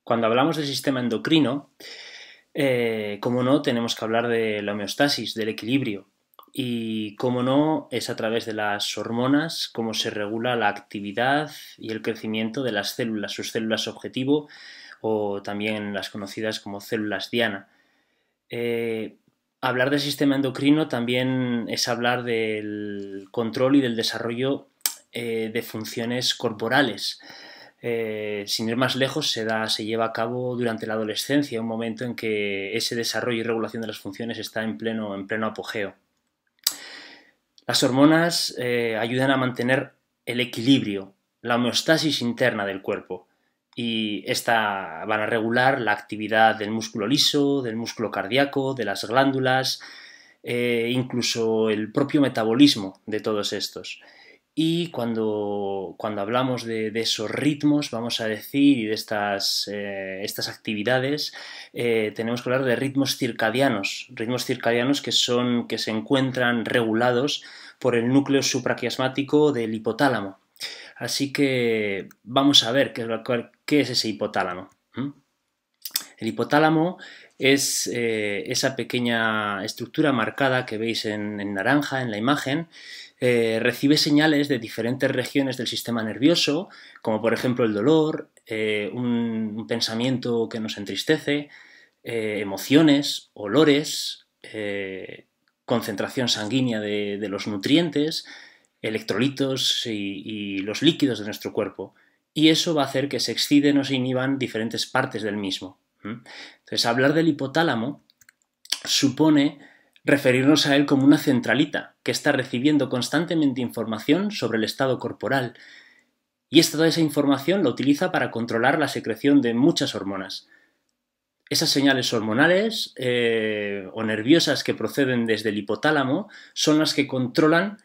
Cuando hablamos del sistema endocrino, como no, tenemos que hablar de la homeostasis, del equilibrio. Y como no, es a través de las hormonas cómo se regula la actividad y el crecimiento de las células, sus células objetivo o también las conocidas como células diana. Hablar del sistema endocrino también es hablar del control y del desarrollo de funciones corporales. Sin ir más lejos, se lleva a cabo durante la adolescencia, un momento en que ese desarrollo y regulación de las funciones está en pleno apogeo. Las hormonas ayudan a mantener el equilibrio, la homeostasis interna del cuerpo, y esta van a regular la actividad del músculo liso, del músculo cardíaco, de las glándulas, incluso el propio metabolismo de todos estos. Y cuando hablamos de esos ritmos, vamos a decir, y de estas actividades, tenemos que hablar de ritmos circadianos que se encuentran regulados por el núcleo supraquiasmático del hipotálamo. Así que vamos a ver qué es ese hipotálamo. El hipotálamo es esa pequeña estructura marcada que veis en naranja en la imagen. Recibe señales de diferentes regiones del sistema nervioso, como por ejemplo el dolor, un pensamiento que nos entristece, emociones, olores, concentración sanguínea de los nutrientes, electrolitos y los líquidos de nuestro cuerpo. Y eso va a hacer que se exciten o se inhiban diferentes partes del mismo. Entonces, hablar del hipotálamo supone referirnos a él como una centralita que está recibiendo constantemente información sobre el estado corporal, y toda esa información la utiliza para controlar la secreción de muchas hormonas. Esas señales hormonales o nerviosas que proceden desde el hipotálamo son las que controlan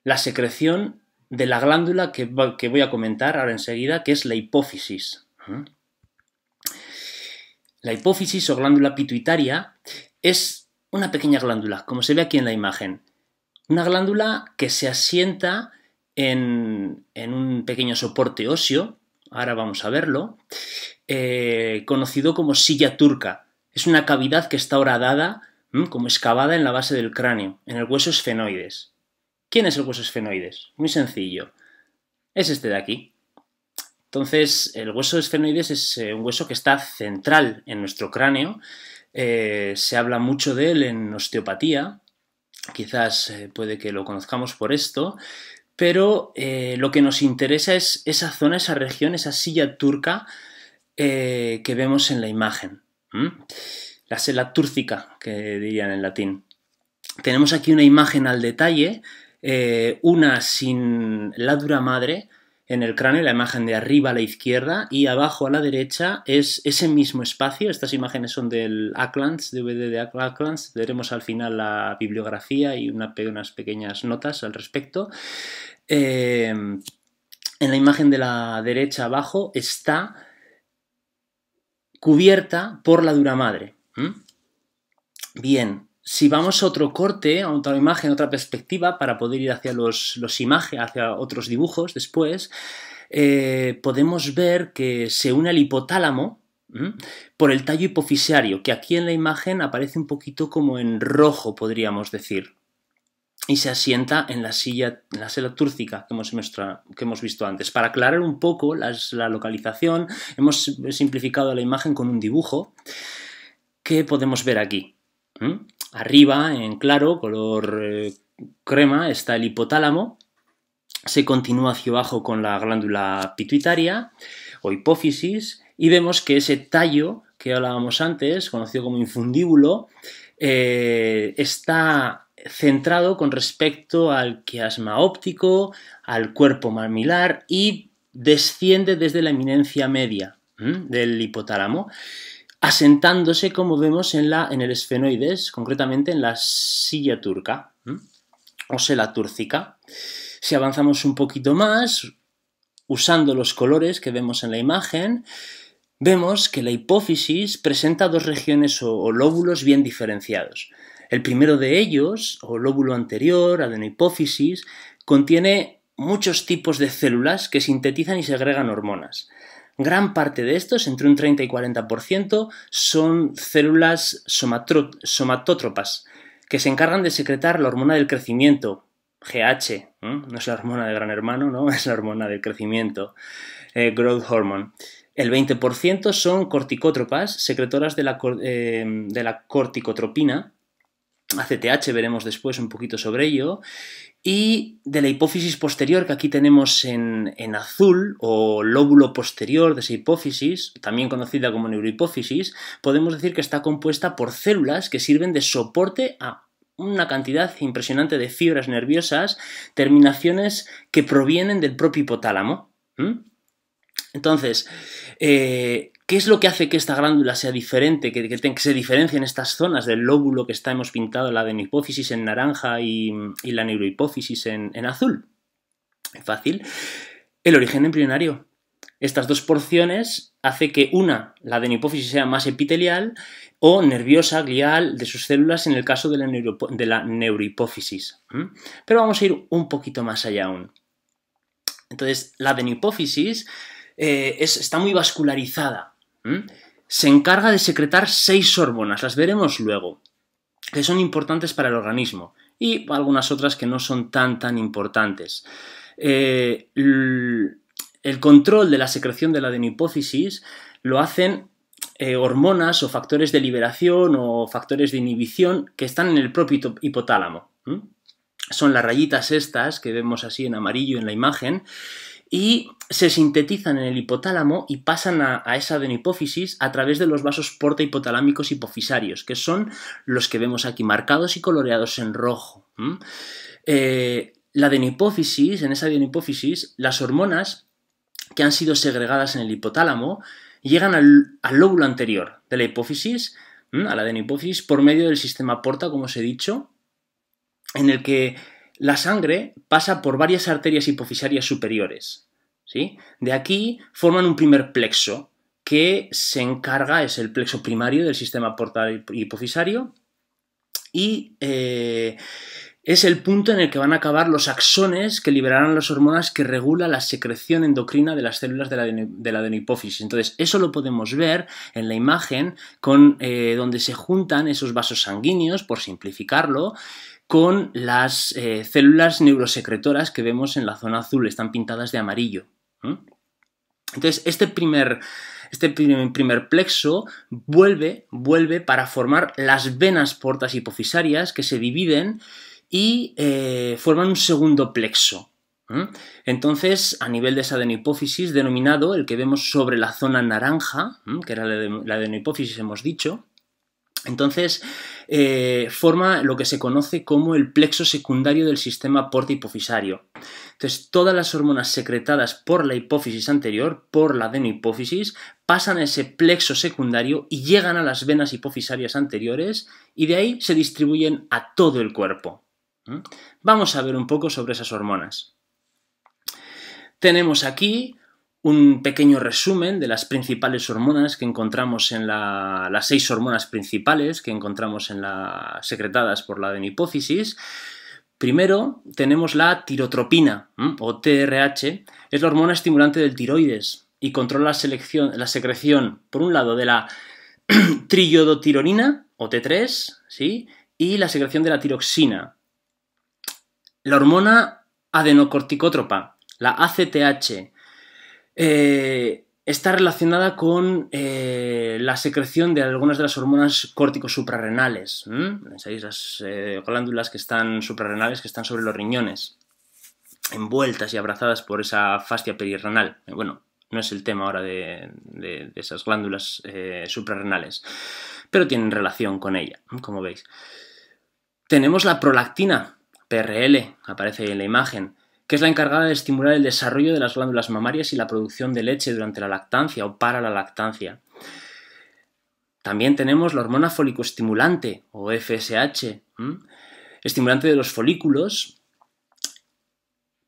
la secreción de la glándula que voy a comentar ahora enseguida, que es la hipófisis. La hipófisis o glándula pituitaria es una pequeña glándula, como se ve aquí en la imagen. Una glándula que se asienta en un pequeño soporte óseo, ahora vamos a verlo, conocido como silla turca. Es una cavidad que está horadada, como excavada en la base del cráneo, en el hueso esfenoides. ¿Quién es el hueso esfenoides? Muy sencillo. Es este de aquí. Entonces, el hueso esfenoides es un hueso que está central en nuestro cráneo. Se habla mucho de él en osteopatía, quizás puede que lo conozcamos por esto, pero lo que nos interesa es esa zona, esa región, esa silla turca que vemos en la imagen. La sella turcica, que dirían en latín. Tenemos aquí una imagen al detalle, una sin la dura madre en el cráneo, la imagen de arriba a la izquierda, y abajo a la derecha es ese mismo espacio. Estas imágenes son del Acklands, DVD de Acklands. Veremos al final la bibliografía y unas pequeñas notas al respecto. En la imagen de la derecha abajo está cubierta por la dura madre. Bien, si vamos a otro corte, a otra imagen, a otra perspectiva, para poder ir hacia hacia otros dibujos después, podemos ver que se une al hipotálamo por el tallo hipofisiario, que aquí en la imagen aparece un poquito como en rojo, podríamos decir, y se asienta en la sella túrcica que hemos visto antes. Para aclarar un poco la localización, hemos simplificado la imagen con un dibujo que podemos ver aquí. Arriba, en claro, color crema, está el hipotálamo. Se continúa hacia abajo con la glándula pituitaria o hipófisis y vemos que ese tallo que hablábamos antes, conocido como infundíbulo, está centrado con respecto al quiasma óptico, al cuerpo mamilar, y desciende desde la eminencia media del hipotálamo, asentándose, como vemos, en el esfenoides, concretamente en la silla turca o sella túrcica. Si avanzamos un poquito más, usando los colores que vemos en la imagen, vemos que la hipófisis presenta dos regiones o lóbulos bien diferenciados. El primero de ellos, o lóbulo anterior, adenohipófisis, contiene muchos tipos de células que sintetizan y segregan hormonas. Gran parte de estos, entre un 30 y 40%, son células somatótropas, que se encargan de secretar la hormona del crecimiento, GH, no es la hormona del gran hermano, ¿no? Es la hormona del crecimiento, growth hormone. El 20% son corticótropas, secretoras de la corticotropina, ACTH, veremos después un poquito sobre ello, y de la hipófisis posterior, que aquí tenemos en azul, o lóbulo posterior de esa hipófisis, también conocida como neurohipófisis, podemos decir que está compuesta por células que sirven de soporte a una cantidad impresionante de fibras nerviosas, terminaciones que provienen del propio hipotálamo. Entonces, ¿qué es lo que hace que esta glándula sea diferente, que se diferencien estas zonas del lóbulo que hemos pintado, la adenohipófisis en naranja y la neurohipófisis en azul? Fácil. El origen embrionario. Estas dos porciones hace que la adenohipófisis sea más epitelial o nerviosa, glial, de sus células en el caso de la neurohipófisis. Pero vamos a ir un poquito más allá aún. Entonces, la adenohipófisis está muy vascularizada. Se encarga de secretar 6 hormonas, las veremos luego, que son importantes para el organismo, y algunas otras que no son tan importantes. El control de la secreción de la adenohipófisis lo hacen hormonas o factores de liberación o factores de inhibición que están en el propio hipotálamo. Son las rayitas estas que vemos así en amarillo en la imagen, y se sintetizan en el hipotálamo y pasan a esa adenohipófisis a través de los vasos porta hipotalámicos hipofisarios, que son los que vemos aquí marcados y coloreados en rojo. La adenohipófisis, en esa adenohipófisis, las hormonas que han sido segregadas en el hipotálamo llegan al lóbulo anterior de la hipófisis, a la adenohipófisis, por medio del sistema porta, como os he dicho, en el que la sangre pasa por varias arterias hipofisarias superiores, ¿sí? De aquí forman un primer plexo que se encarga, es el plexo primario del sistema porta hipofisario, y es el punto en el que van a acabar los axones que liberarán las hormonas que regulan la secreción endocrina de las células de la adenohipófisis. Entonces, eso lo podemos ver en la imagen donde se juntan esos vasos sanguíneos, por simplificarlo, con las células neurosecretoras que vemos en la zona azul, están pintadas de amarillo. Entonces, este primer plexo vuelve para formar las venas portas hipofisarias, que se dividen y forman un segundo plexo. Entonces, a nivel de esa adenohipófisis, denominado el que vemos sobre la zona naranja, que era la adenohipófisis, hemos dicho, entonces forma lo que se conoce como el plexo secundario del sistema porta hipofisario. Entonces, todas las hormonas secretadas por la hipófisis anterior, por la adenohipófisis, pasan a ese plexo secundario y llegan a las venas hipofisarias anteriores, y de ahí se distribuyen a todo el cuerpo. Vamos a ver un poco sobre esas hormonas. Tenemos aquí un pequeño resumen de las principales hormonas que encontramos en las 6 hormonas principales que encontramos secretadas por la adenohipófisis. Primero tenemos la tirotropina, o TRH, es la hormona estimulante del tiroides y controla la secreción, por un lado, de la triiodotironina, o T3, ¿sí? Y la secreción de la tiroxina. La hormona adenocorticótropa, la ACTH, está relacionada con la secreción de algunas de las hormonas córtico-suprarrenales. ¿Sabéis? Las glándulas que están suprarrenales, que están sobre los riñones, envueltas y abrazadas por esa fascia perirrenal. Bueno, no es el tema ahora de esas glándulas suprarrenales, pero tienen relación con ella, como veis. Tenemos la prolactina, PRL, aparece ahí en la imagen, que es la encargada de estimular el desarrollo de las glándulas mamarias y la producción de leche durante la lactancia o para la lactancia. También tenemos la hormona folicoestimulante, o FSH, estimulante de los folículos,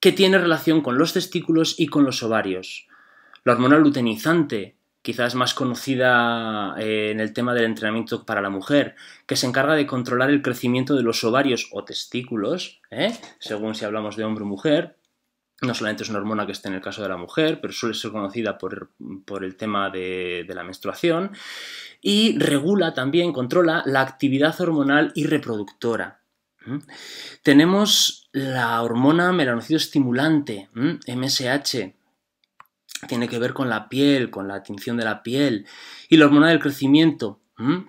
que tiene relación con los testículos y con los ovarios. La hormona luteinizante, quizás más conocida en el tema del entrenamiento para la mujer, que se encarga de controlar el crecimiento de los ovarios o testículos, según si hablamos de hombre o mujer. No solamente es una hormona que esté en el caso de la mujer, pero suele ser conocida por el tema de la menstruación. Y regula también, controla la actividad hormonal y reproductora. Tenemos la hormona melanocido estimulante, MSH, tiene que ver con la piel, con la tinción de la piel, y la hormona del crecimiento,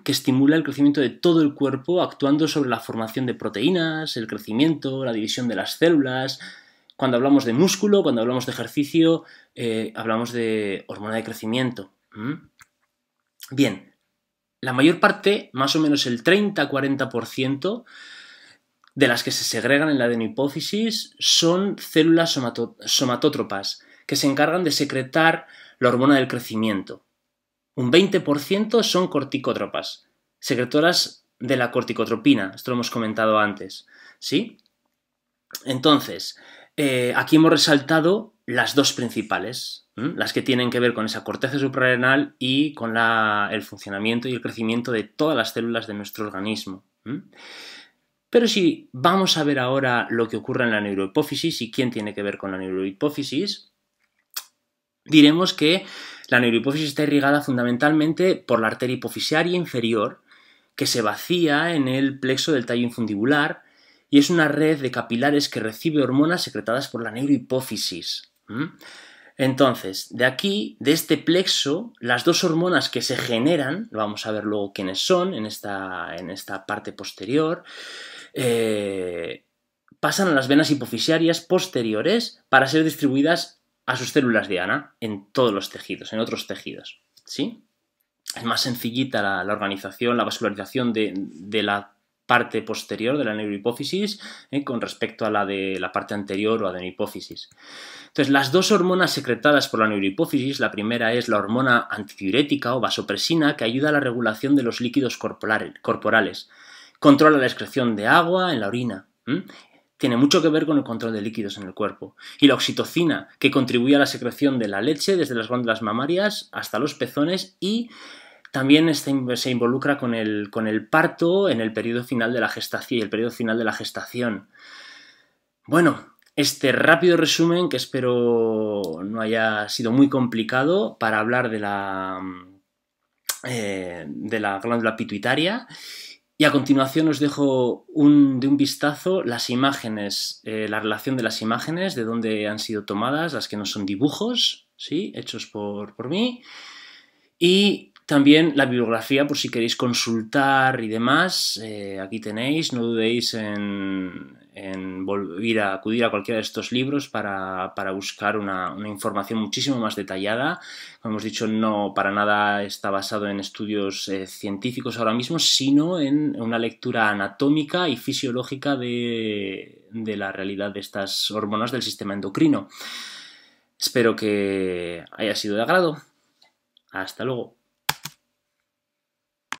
que estimula el crecimiento de todo el cuerpo, actuando sobre la formación de proteínas, el crecimiento, la división de las células. Cuando hablamos de músculo, cuando hablamos de ejercicio, hablamos de hormona de crecimiento. Bien, la mayor parte, más o menos el 30-40%, de las que se segregan en la adenohipófisis son células somatótropas, que se encargan de secretar la hormona del crecimiento. Un 20% son corticótropas, secretoras de la corticotropina, esto lo hemos comentado antes, ¿sí? Entonces, aquí hemos resaltado las dos principales, las que tienen que ver con esa corteza suprarrenal y con el funcionamiento y el crecimiento de todas las células de nuestro organismo. Pero si vamos a ver ahora lo que ocurre en la neurohipófisis y quién tiene que ver con la neurohipófisis, diremos que la neurohipófisis está irrigada fundamentalmente por la arteria hipofisiaria inferior, que se vacía en el plexo del tallo infundibular y es una red de capilares que recibe hormonas secretadas por la neurohipófisis. Entonces, de aquí, de este plexo, las dos hormonas que se generan, vamos a ver luego quiénes son en esta parte posterior, pasan a las venas hipofisiarias posteriores para ser distribuidas a sus células diana en todos los tejidos, en otros tejidos, ¿sí? Es más sencillita la organización, la vascularización de la parte posterior de la neurohipófisis con respecto a la de la parte anterior o adenohipófisis. Entonces, las dos hormonas secretadas por la neurohipófisis, la primera es la hormona antidiurética o vasopresina, que ayuda a la regulación de los líquidos corporales. Controla la excreción de agua en la orina. Tiene mucho que ver con el control de líquidos en el cuerpo. Y la oxitocina, que contribuye a la secreción de la leche desde las glándulas mamarias hasta los pezones y también se involucra con el parto en el periodo final de la gestación y el periodo final de la gestación. Bueno, este rápido resumen, que espero no haya sido muy complicado, para hablar de la glándula pituitaria. Y a continuación os dejo de un vistazo las imágenes, la relación de las imágenes, de dónde han sido tomadas, las que no son dibujos, ¿sí? Hechos por mí. Y también la bibliografía, por si queréis consultar y demás, aquí tenéis, no dudéis en acudir a cualquiera de estos libros para buscar una información muchísimo más detallada. Como hemos dicho, no para nada está basado en estudios científicos ahora mismo, sino en una lectura anatómica y fisiológica de la realidad de estas hormonas del sistema endocrino. Espero que haya sido de agrado. Hasta luego.